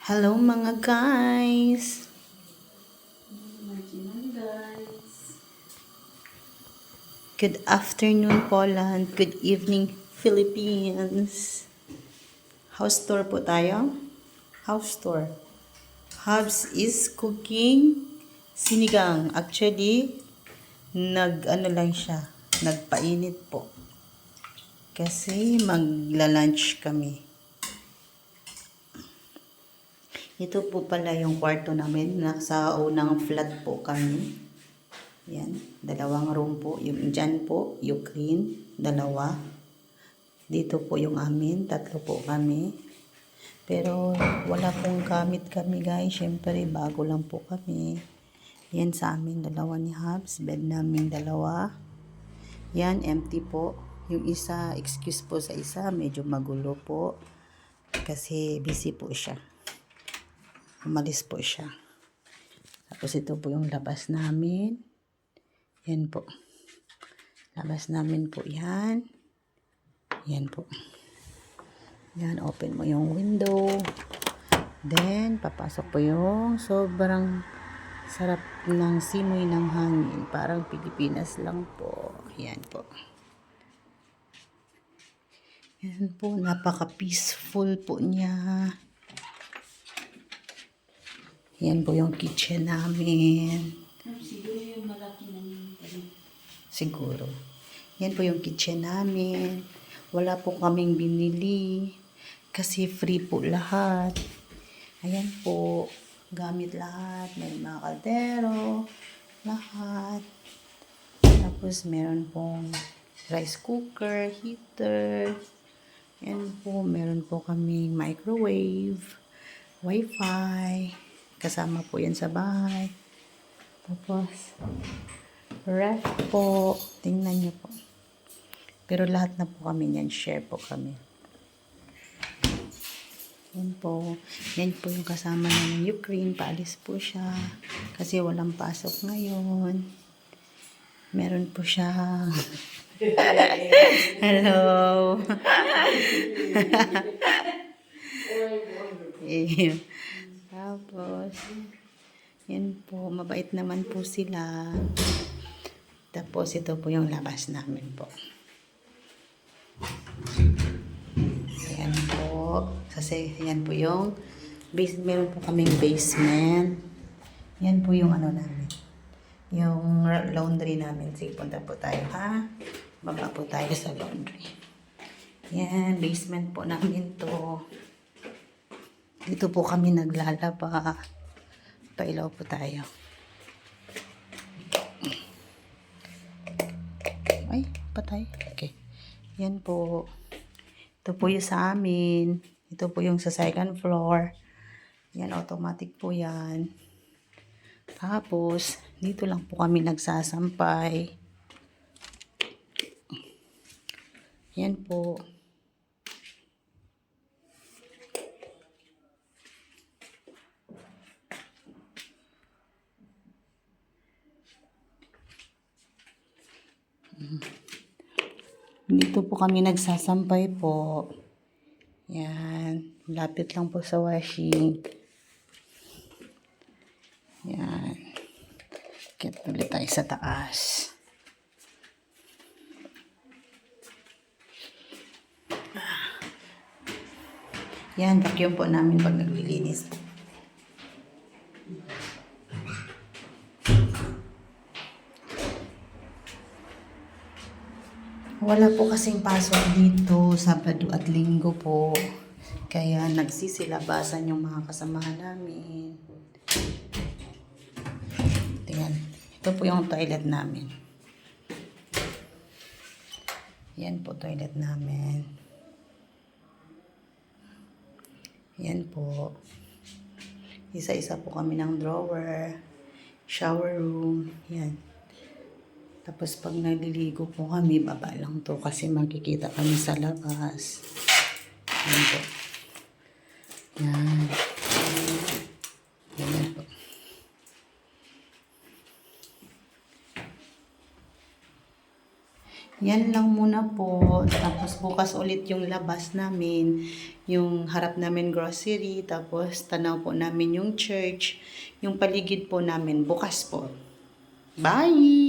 Hello mga guys! Good afternoon Poland, good evening Philippines. House tour po tayo. House tour. Hubs is cooking sinigang. Actually, nag-ano lang siya, nagpainit po. Kasi magla-lunch kami. Ito po pala yung kwarto namin. Nasa unang flat po kami. Yan, dalawang room po. Yung dyan po, Ukraine, dalawa. Dito po yung amin, tatlo po kami. Pero wala pong gamit kami guys. Siyempre, bago lang po kami. Yan sa amin, dalawa ni Habs. Bed namin dalawa. Yan, empty po. Yung isa, excuse po sa isa, medyo magulo po. Kasi busy po siya. Umalis po siya. Tapos ito po yung labas namin. Yan po. Labas namin po yan. Yan po. Yan, open mo yung window. Then, papasok po yung sobrang sarap ng simoy ng hangin. Parang Pilipinas lang po. Yan po. Yan po, napaka-peaceful po niya. Yan po yung kitchen namin. Siguro. Yan po yung kitchen namin. Wala po kaming binili. Kasi free po lahat. Ayan po. Gamit lahat. May mga kaldero. Lahat. Tapos meron pong rice cooker, heater. Yan po. Meron po kaming microwave. Wi-Fi. Kasama po yan sa bahay. Tapos ref po. Tingnan niyo po. Pero lahat na po kami niyan. Share po kami. Yan po. Yan po yung kasama ng Ukraine. Paalis po siya. Kasi walang pasok ngayon. Meron po siya. Hello. Tapos, yan po. Mabait naman po sila. Tapos, ito po yung labas namin po. Ayan po. Kasi, yan po yung meron po kaming basement. Yan po yung ano namin. Yung laundry namin. Sige, punta po tayo, ha? Baba po tayo sa laundry. Yan, basement po namin to. Dito po kami naglalaba. Pailaw po tayo. Ay, patay. Okay. Yan po. Ito po yung sa amin. Ito po yung sa second floor. Yan, automatic po yan. Tapos, dito lang po kami nagsasampay. Yan po. Dito po kami nagsasampay po. Yan. Lapit lang po sa washing. Yan. Kit ulit tayo sa taas. Yan. Vacuum po namin pag naglilinis. Wala po kasing pasok dito, Sabado at Linggo po. Kaya nagsisilabasan yung mga kasamahan namin. Tingnan. Ito po yung toilet namin. Yan po toilet namin. Yan po. Isa-isa po kami ng drawer. Shower room. Yan. Tapos pag naliligo po kami, baba lang to kasi makikita kami sa labas. Yan po. Yan. Yan po. Yan lang muna po. Tapos bukas ulit yung labas namin. Yung harap namin grocery. Tapos tanaw po namin yung church. Yung paligid po namin bukas po. Bye!